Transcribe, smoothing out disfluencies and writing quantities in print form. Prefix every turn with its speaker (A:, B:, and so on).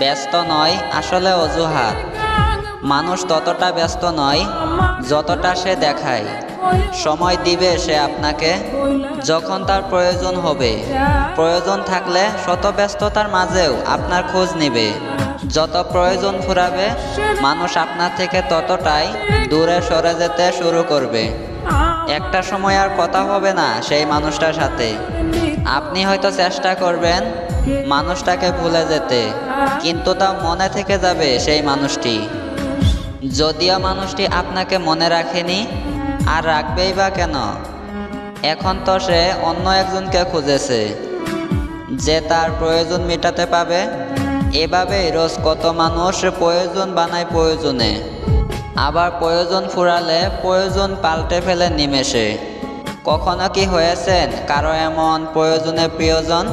A: ব্যস্ত নয় আসলে অজুহাত। মানুষ ততটা ব্যস্ত নয় যতটা সে দেখায়। সময় দিবে সে আপনাকে যখন তার প্রয়োজন হবে। প্রয়োজন থাকলে শত ব্যস্ততার মাঝেও আপনার খোঁজ নেবে। যত প্রয়োজন ফুরাবে মানুষ আপনার থেকে ততটাই দূরে সরে যেতে শুরু করবে। একটা সময় আর কথা হবে না সেই মানুষটার সাথে। আপনি হয়তো চেষ্টা করবেন মানুষটাকে ভুলে যেতে, কিন্তু তা মনে থেকে যাবে সেই মানুষটি। যদিও মানুষটি আপনাকে মনে রাখেনি, আর রাখবেই বা কেন? এখন তো সে অন্য একজনকে খুঁজেছে যে তার প্রয়োজন মেটাতে পাবে। এভাবেই রোজ কত মানুষ প্রয়োজন বানায় প্রয়োজনে, আবার প্রয়োজন ফুরালে প্রয়োজন পাল্টে ফেলে নিমেষে। কখনো কি হয়েছেন কারো এমন প্রয়োজনে প্রিয়জন?